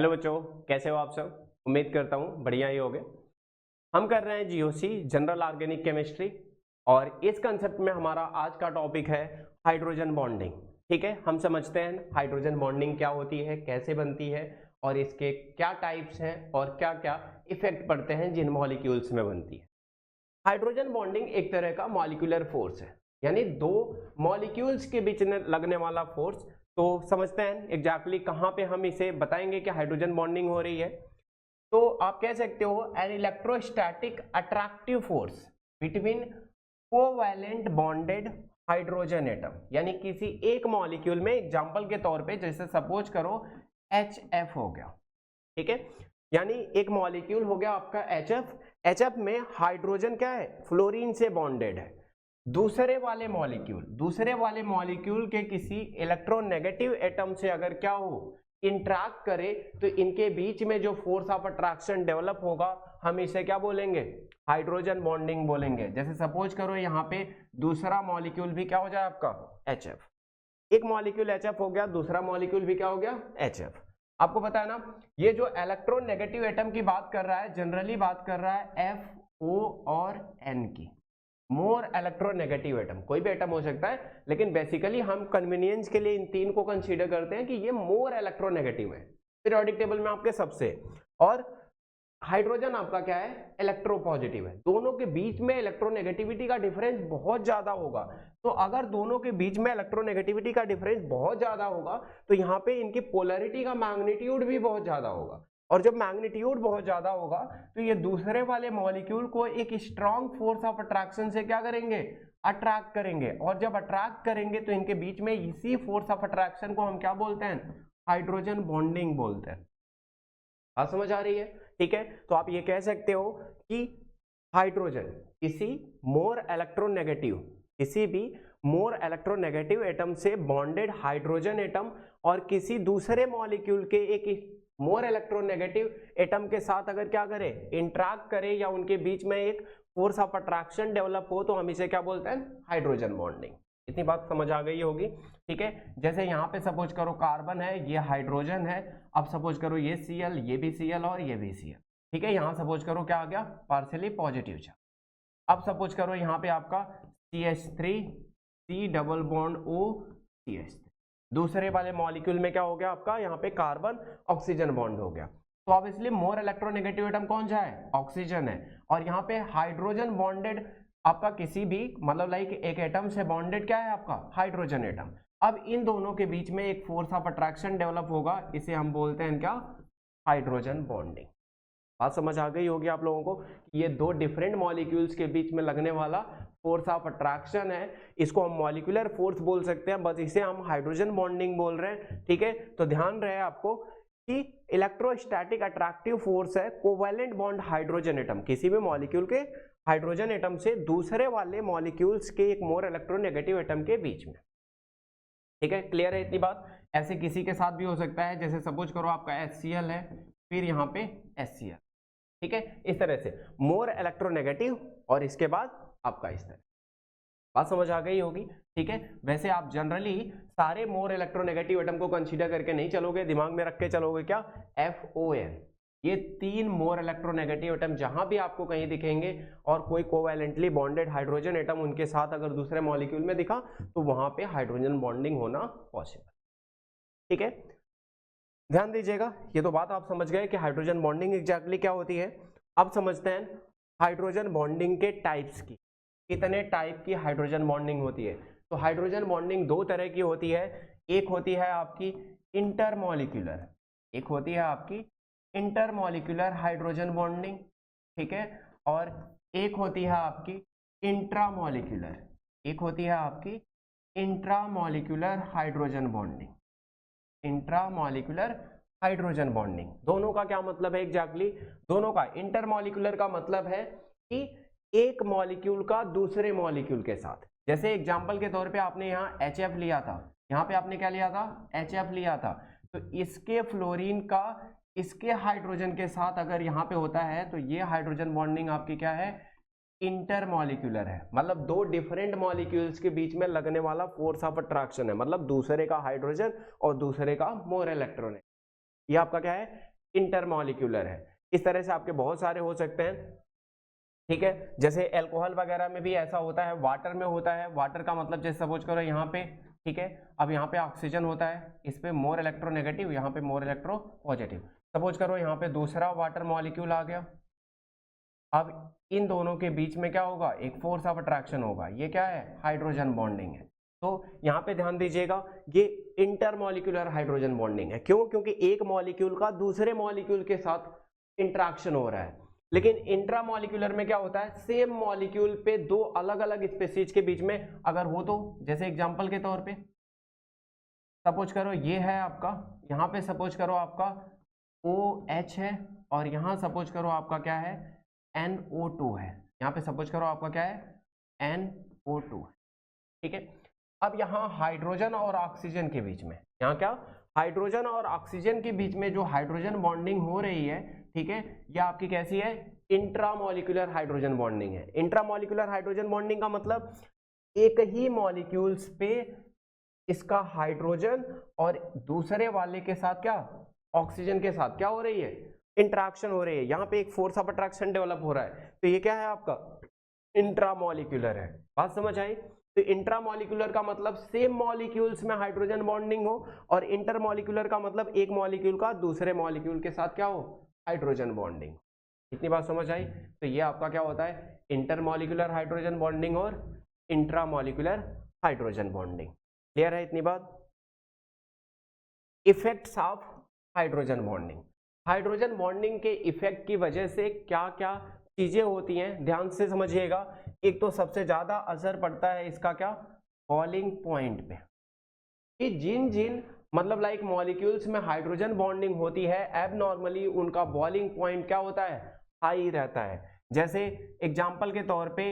Hello बच्चों, कैसे हो आप सब। उम्मीद करता हूँ बढ़िया ही होगे। हम कर रहे हैं जीओसी जनरल ऑर्गेनिक केमिस्ट्री और इस कंसेप्ट में हमारा आज का टॉपिक है हाइड्रोजन बॉन्डिंग। ठीक है, हम समझते हैं हाइड्रोजन बॉन्डिंग क्या होती है, कैसे बनती है और इसके क्या टाइप्स हैं और क्या क्या इफेक्ट पड़ते हैं जिन मॉलिक्यूल्स में बनती है। हाइड्रोजन बॉन्डिंग एक तरह का मॉलिक्यूलर फोर्स है, यानी दो मॉलिक्यूल्स के बीच में लगने वाला फोर्स। तो समझते हैं एग्जैक्टली कहाँ पे हम इसे बताएंगे कि हाइड्रोजन बॉन्डिंग हो रही है। तो आप कह सकते हो an electrostatic attractive force between covalent bonded hydrogen atom, यानी किसी एक मॉलिक्यूल में एग्जांपल के तौर पे जैसे सपोज करो HF हो गया। ठीक है, यानी एक मॉलिक्यूल हो गया आपका HF में हाइड्रोजन क्या है, फ्लोरीन से बॉन्डेड है। दूसरे वाले मॉलिक्यूल के किसी इलेक्ट्रोनेगेटिव एटम से अगर क्या हो, इंटरैक्ट करे, तो इनके बीच में जो फोर्स ऑफ अट्रैक्शन डेवलप होगा हम इसे क्या बोलेंगे, हाइड्रोजन बॉन्डिंग बोलेंगे। जैसे सपोज करो यहाँ पे दूसरा मॉलिक्यूल भी क्या हो जाए आपका HF, एक मॉलिक्यूल HF हो गया, दूसरा मॉलिक्यूल भी क्या हो गया HF। आपको पता है ना, ये जो इलेक्ट्रोनेगेटिव एटम की बात कर रहा है जनरली बात कर रहा है FO और N की। मोर इलेक्ट्रोनेगेटिव एटम कोई भी एटम हो सकता है, लेकिन बेसिकली हम कन्वीनियंस के लिए इन तीन को कंसीडर करते हैं कि ये मोर इलेक्ट्रोनेगेटिव है पीरियोडिक टेबल में आपके सबसे। और हाइड्रोजन आपका क्या है, इलेक्ट्रोपॉजिटिव है। दोनों के बीच में इलेक्ट्रोनेगेटिविटी का डिफरेंस बहुत ज्यादा होगा। तो अगर दोनों के बीच में इलेक्ट्रोनेगेटिविटी का डिफरेंस बहुत ज्यादा होगा तो यहाँ पे इनकी पोलैरिटी का मैग्नीट्यूड भी बहुत ज्यादा होगा। और जब मैग्नीट्यूड बहुत ज्यादा होगा तो ये दूसरे वाले मॉलिक्यूल को एक स्ट्रॉन्ग फोर्स ऑफ अट्रैक्शन से क्या करेंगे, अट्रैक्ट करेंगे। और जब अट्रैक्ट करेंगे तो इनके बीच में इसी फोर्स ऑफ अट्रैक्शन को हम क्या बोलते हैं, हाइड्रोजन बॉन्डिंग बोलते हैं। बात समझ आ रही है। ठीक है, तो आप ये कह सकते हो कि हाइड्रोजन किसी भी मोर इलेक्ट्रोनेगेटिव एटम से बॉन्डेड हाइड्रोजन एटम और किसी दूसरे मॉलिक्यूल के एक मोर इलेक्ट्रोनेगेटिव एटम के साथ अगर क्या करे, इंटरैक्ट करे या उनके बीच में एक फोर्स ऑफ अट्रैक्शन डेवलप हो तो हम इसे क्या बोलते हैं, हाइड्रोजन बॉन्डिंग। इतनी बात समझ आ गई होगी। ठीक है, जैसे यहाँ पे सपोज करो कार्बन है, ये हाइड्रोजन है। अब सपोज करो ये Cl, ये भी Cl और ये भी Cl। ठीक है, यहाँ सपोज करो क्या आ गया, पार्शियली पॉजिटिव चार्ज। अब सपोज करो यहाँ पे आपका CH3 C double bond O CH3। दूसरे वाले मॉलिक्यूल में क्या हो गया आपका, यहाँ पे कार्बन ऑक्सीजन बॉन्ड हो गया। तो ऑब्वियसली मोर इलेक्ट्रोनेगेटिव एटम कौन सा है, ऑक्सीजन है। और यहाँ पे हाइड्रोजन बॉन्डेड आपका किसी भी मतलब लाइक एक एटम से बॉन्डेड क्या है आपका, हाइड्रोजन एटम। अब इन दोनों के बीच में एक फोर्स ऑफ अट्रैक्शन डेवलप होगा, इसे हम बोलते हैं क्या, हाइड्रोजन बॉन्डिंग। बात समझ आ गई होगी आप लोगों को कि ये दो डिफरेंट मॉलिक्यूल्स के बीच में लगने वाला फोर्स ऑफ अट्रैक्शन है। इसको हम मॉलिक्यूलर फोर्स बोल सकते हैं, बस इसे हम हाइड्रोजन बॉन्डिंग बोल रहे हैं। ठीक है, तो ध्यान रहे आपको कि इलेक्ट्रोस्टैटिक अट्रैक्टिव फोर्स है कोवैलेंट बॉन्ड हाइड्रोजन एटम, किसी भी मॉलिक्यूल के हाइड्रोजन एटम से दूसरे वाले मॉलिक्यूल्स के एक मोर इलेक्ट्रोनेगेटिव एटम के बीच में। ठीक है, क्लियर है इतनी बात। ऐसे किसी के साथ भी हो सकता है, जैसे सपोज करो आपका HCl है, फिर यहाँ पे HCl। ठीक है, इस तरह से मोर इलेक्ट्रोनेगेटिव और इसके बाद आपका इस तरह। बात समझ आ गई होगी। ठीक है, वैसे आप जनरली सारे मोर इलेक्ट्रोनेगेटिव एटम को कंसीडर करके नहीं चलोगे, दिमाग में रख के चलोगे क्या, FON। ये तीन मोर इलेक्ट्रोनेगेटिव एटम जहां भी आपको कहीं दिखेंगे और कोई कोवैलेंटली बॉन्डेड हाइड्रोजन एटम उनके साथ अगर दूसरे मॉलिक्यूल में दिखा तो वहां पे हाइड्रोजन बॉन्डिंग होना पॉसिबल। ठीक है, ध्यान दीजिएगा, ये तो बात आप समझ गए कि हाइड्रोजन बॉन्डिंग एग्जैक्टली क्या होती है। अब समझते हैं हाइड्रोजन बॉन्डिंग के टाइप्स की, कितने टाइप की हाइड्रोजन बॉन्डिंग होती है। तो हाइड्रोजन बॉन्डिंग दो तरह की होती है, एक होती है आपकी इंटरमॉलिक्यूलर, एक होती है आपकी इंटरमॉलिक्यूलर हाइड्रोजन बॉन्डिंग। ठीक है, और एक होती है आपकी इंट्रामॉलिक्यूलर, एक होती है आपकी intramolecular hydrogen bonding. Intramolecular hydrogen bonding, दोनों का क्या मतलब है एग्जैक्टली, दोनों का इंटरमॉलिक्यूलर का मतलब है कि एक मॉलिक्यूल का दूसरे मॉलिक्यूल के साथ, जैसे एग्जांपल के तौर पे आपने यहाँ HF लिया था, यहाँ पे आपने क्या लिया था, HF लिया था। तो इसके फ्लोरीन का इसके हाइड्रोजन के साथ अगर यहाँ पे होता है तो ये हाइड्रोजन बॉन्डिंग आपकी क्या है, इंटरमॉलिक्यूलर है। मतलब दो डिफरेंट मॉलिक्यूल्स के बीच में लगने वाला फोर्स ऑफ अट्रैक्शन है, मतलब दूसरे का हाइड्रोजन और दूसरे का मोर इलेक्ट्रॉन है। ये आपका क्या है, इंटरमॉलिक्यूलर है। इस तरह से आपके बहुत सारे हो सकते हैं, ठीक है। जैसे अल्कोहल वगैरह में भी ऐसा होता है, वाटर में होता है। वाटर का मतलब जैसे सपोज करो यहाँ पे, ठीक है, अब यहाँ पे ऑक्सीजन होता है, इस पे मोर इलेक्ट्रोनेगेटिव, यहाँ पे मोर इलेक्ट्रो पॉजिटिव। सपोज करो यहाँ पे दूसरा वाटर मॉलिक्यूल आ गया, अब इन दोनों के बीच में क्या होगा, एक फोर्स ऑफ अट्रैक्शन होगा। ये क्या है, हाइड्रोजन बॉन्डिंग है। तो यहाँ पे ध्यान दीजिएगा, ये इंटरमॉलिक्यूलर हाइड्रोजन बॉन्डिंग है। क्यों? क्योंकि एक मॉलिक्यूल का दूसरे मॉलिक्यूल के साथ इंटरेक्शन हो रहा है। लेकिन इंट्रामॉलिक्यूलर में क्या होता है, सेम मॉलिक्यूल पे दो अलग अलग स्पीशीज के बीच में अगर हो तो, जैसे एग्जांपल के तौर पे सपोज करो ये है आपका, यहाँ पे सपोज करो आपका OH है, और यहाँ सपोज करो आपका क्या है, NO2 है। यहाँ पे सपोज करो आपका क्या है, NO2 है, ठीक है। अब यहाँ हाइड्रोजन और ऑक्सीजन के बीच में, यहाँ क्या, हाइड्रोजन और ऑक्सीजन के बीच में जो हाइड्रोजन बॉन्डिंग हो रही है, ठीक है, ये आपकी कैसी है, इंट्रामॉलिक्यूलर हाइड्रोजन बॉन्डिंग है। इंट्रामॉलिक्यूलर हाइड्रोजन बॉन्डिंग का मतलब एक ही मॉलिक्यूल्स पे इसका हाइड्रोजन और दूसरे वाले के साथ क्या, ऑक्सीजन के साथ क्या हो रही है, इंटरेक्शन हो रही है। यहाँ पे एक फोर्स ऑफ अट्रैक्शन डेवलप हो रहा है, तो ये क्या है आपका, इंट्रामॉलिक्यूलर है। बात समझ आई? तो इंट्रामॉलिक्यूलर का मतलब सेम मॉलिक्यूल्स में हाइड्रोजन बॉन्डिंग हो, और इंटरमॉलिक्यूलर का मतलब एक मॉलिक्यूल का दूसरे मॉलिक्यूल के साथ क्या हो, हाइड्रोजन बॉन्डिंग। इतनी बात समझ आई? तो ये आपका क्या होता है, इंटरमॉलिक्यूलर हाइड्रोजन बॉन्डिंग और इंट्रामॉलिक्यूलर हाइड्रोजन बॉन्डिंग। क्लियर है इतनी बात? Effects of hydrogen bonding. Hydrogen bonding के इफेक्ट की वजह से क्या क्या चीजें होती हैं, ध्यान से समझिएगा। एक तो सबसे ज्यादा असर पड़ता है इसका क्या, बॉइलिंग पॉइंट पे, कि जिन जिन मतलब लाइक मॉलिक्यूल्स में हाइड्रोजन बॉन्डिंग होती है, एबनॉर्मली उनका बॉइलिंग पॉइंट क्या होता है, हाई रहता है। जैसे एग्जांपल के तौर पे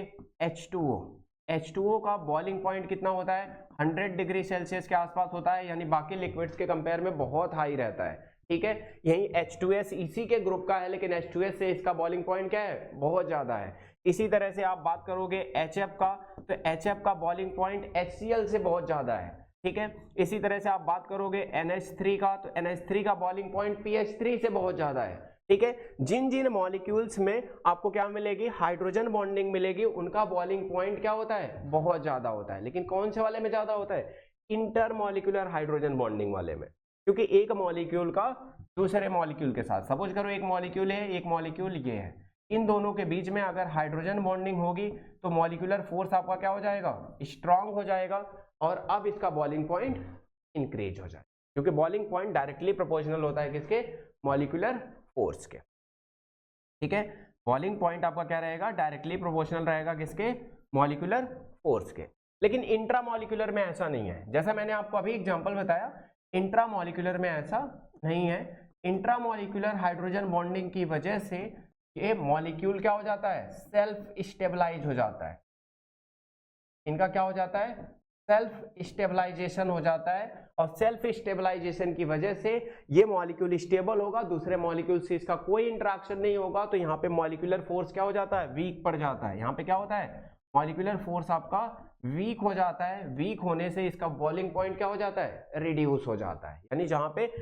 H2O का बॉइलिंग पॉइंट कितना होता है, 100 डिग्री सेल्सियस के आसपास होता है, यानी बाकी लिक्विड्स के कंपेयर में बहुत हाई रहता है, ठीक है। यही H2S इसी के ग्रुप का है, लेकिन H2S से इसका बॉइलिंग पॉइंट क्या है, बहुत ज्यादा है। इसी तरह से आप बात करोगे HF का, तो HF का बॉइलिंग पॉइंट HCl से बहुत ज्यादा है, ठीक है। इसी तरह से आप बात करोगे NH3 का, तो NH3 का बॉइलिंग पॉइंट PH3 से बहुत ज्यादा है, ठीक है। जिन जिन मॉलिक्यूल्स में आपको क्या मिलेगी, हाइड्रोजन बॉन्डिंग मिलेगी, उनका बॉइलिंग पॉइंट क्या होता है, बहुत ज्यादा होता है। लेकिन कौन से वाले में ज्यादा होता है, इंटरमॉलिक्यूलर हाइड्रोजन बॉन्डिंग वाले में, क्योंकि एक मॉलिक्यूल का दूसरे मॉलिक्यूल के साथ, सपोज करो एक मॉलिक्यूल है, एक मॉलिक्यूल ये है, इन दोनों के बीच में अगर हाइड्रोजन बॉन्डिंग होगी तो मॉलिक्यूलर फोर्स आपका क्या हो जाएगा, स्ट्रांग हो जाएगा, और अब इसका बॉइलिंग पॉइंट इंक्रीज हो जाए, क्योंकि बॉइलिंग पॉइंट डायरेक्टली प्रोपोर्शनल होता है किसके, मॉलिक्यूलर फोर्स के, ठीक है। बॉइलिंग पॉइंट आपका क्या रहेगा, डायरेक्टली प्रोपोर्शनल रहेगा किसके, मॉलिक्यूलर फोर्स के। लेकिन इंट्रामॉलिक्यूलर में ऐसा नहीं है, जैसा मैंने आपको अभी एग्जांपल बताया, इंट्रामॉलिक्यूलर में ऐसा नहीं है। इंट्रामॉलिक्यूलर हाइड्रोजन बॉन्डिंग की वजह से ये मॉलिक्यूल क्या हो जाता है, सेल्फ स्टेबलाइज हो जाता है, इनका क्या हो जाता है, सेल्फ स्टेबलाइजेशन हो जाता है, और सेल्फ स्टेबलाइजेशन की वजह से ये मॉलिक्यूल स्टेबल होगा, दूसरे मॉलिक्यूल से इसका कोई इंटरेक्शन नहीं होगा, तो यहाँ पे मॉलिक्यूलर फोर्स क्या हो जाता है, वीक पड़ जाता है। यहाँ पे क्या होता है, मॉलिक्यूलर फोर्स आपका वीक हो जाता है, वीक होने से इसका बॉइलिंग पॉइंट क्या हो जाता है, रिड्यूस हो जाता है। यानी जहाँ पे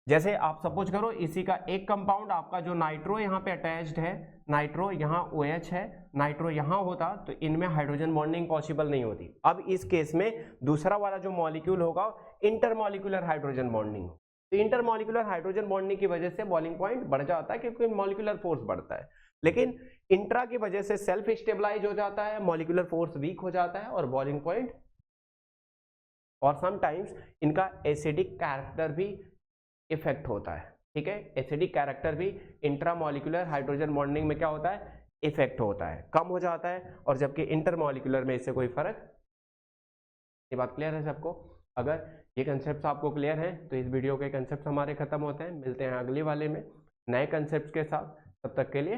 जैसे आप सपोज करो इसी का एक कंपाउंड आपका जो नाइट्रो यहाँ पे अटैच्ड है, नाइट्रो यहाँ OH है, नाइट्रो यहाँ होता तो इनमें हाइड्रोजन बॉन्डिंग पॉसिबल नहीं होती। अब इस केस में दूसरा वाला जो मॉलिक्यूल होगा इंटरमॉलिक्यूलर हाइड्रोजन बॉन्डिंग, तो इंटरमॉलिक्यूलर हाइड्रोजन बॉन्डिंग की वजह से बॉइलिंग पॉइंट बढ़ जाता है, क्योंकि मॉलिक्यूलर फोर्स बढ़ता है। लेकिन इंट्रा की वजह से सेल्फ स्टेबलाइज हो जाता है, मॉलिक्यूलर फोर्स वीक हो जाता है, और बॉइलिंग पॉइंट, और समटाइम्स इनका एसिडिक कैरेक्टर भी इफेक्ट होता है, ठीक है। एसिडिक कैरेक्टर भी इंट्रामॉलिक्यूलर हाइड्रोजन बॉन्डिंग में क्या होता है, इफेक्ट होता है, कम हो जाता है, और जबकि इंटरमॉलिक्यूलर में इससे कोई फर्क। ये बात क्लियर है सबको? अगर ये कंसेप्ट आपको क्लियर है तो इस वीडियो के कंसेप्ट हमारे खत्म होते हैं। मिलते हैं अगली वाले में नए कंसेप्ट के साथ, तब तक के लिए